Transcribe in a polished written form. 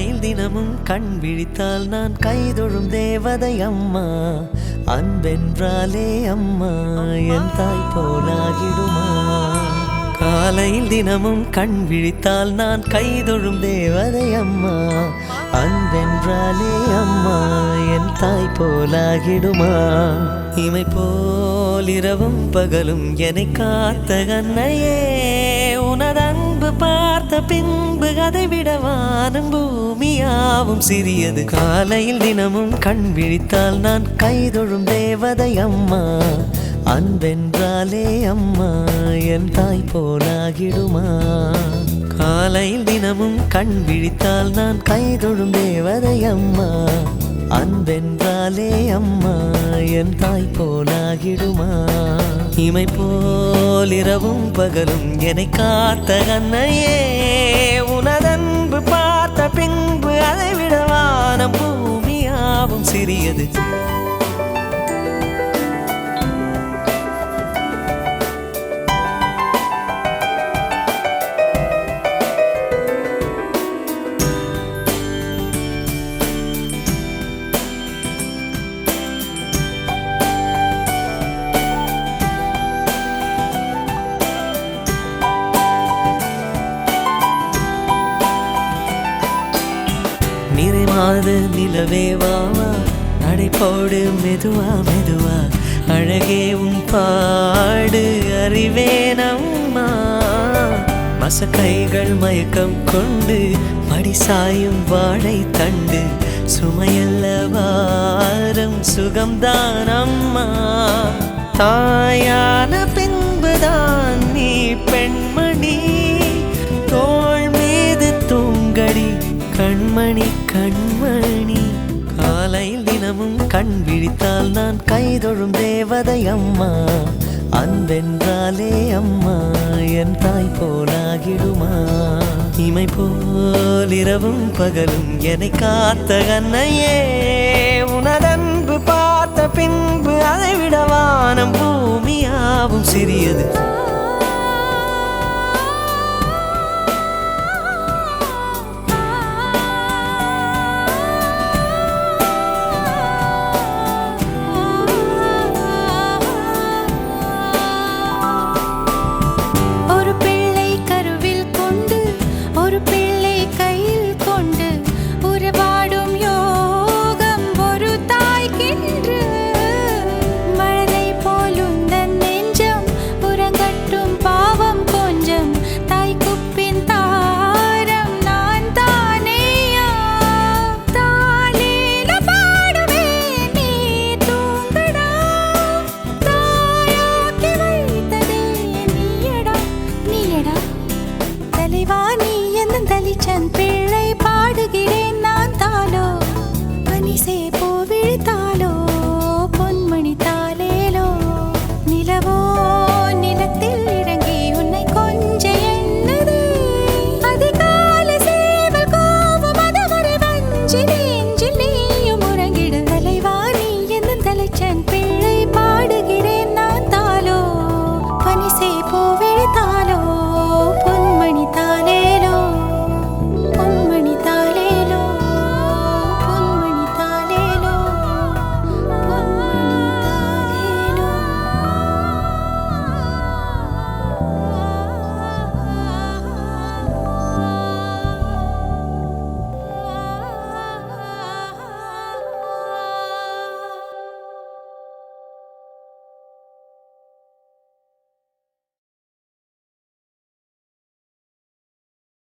காலையில் தினமும் கண் விழித்தால் நான் கைதொழும் தேவதை அம்மா. அன்பென்றாலே அம்மா என் தாய் போலாகிடுமா. காலையில் தினமும் கண் விழித்தால் நான் கைதொழும் தேவதை அம்மா. அன்பென்றாலே அம்மா என் தாய் போலாகிடுமா. இமை போல் இரவும் பகலும் என்னை காத்த கண்ணையே, உனது அன்பு பார்த்த பின்பு அதை விட வானம் பூமியாவும் சிறியது. காலையில் தினமும் கண் விழித்தால் நான் கைதொழும் தேவதை அம்மா. அன்பென்றாலே அம்மா என் தாய் போலாகிடுமா. காலையில் தினமும் கண் விழித்தால் நான் கைதொழும் தேவதை அம்மா. அன்பென்றாலே அம்மா என் தாய் போலாகிடுமா. இமை போல் இரவும் பகலும் என்னை காத்த கண்ணையே, உனதன்பு பார்த்த பின்பு அதை விட வானம் பூமியாவும் சிறியது. நிறைமாது நிலவே வாவா, நடைபோடு மெதுவா மெதுவா, அழகே உன் பாடு அறிவேனம்மா. மசக்கைகள் மயக்கம் கொண்டு மடிசாயும் வாழை தண்டு, சுமையல்ல வாரம் சுகம்தான் அம்மா. தாயான பின்புதான் நீ பெண்மணி, தோள் மீது தூங்கடி கண்மணி கண்மணி. காலையில் தினமும் கண் விழித்தால் நான் கைதொழும் தேவதை அம்மா. அன்பென்றாலே அம்மா என் தாய் போலாகிடுமா. இமை போல் இரவும் பகலும் என்னை காத்த கண்ணையே, உனதன்பு பார்த்த பின்பு அதை விட வானம் பூமியாவும் சிறியது.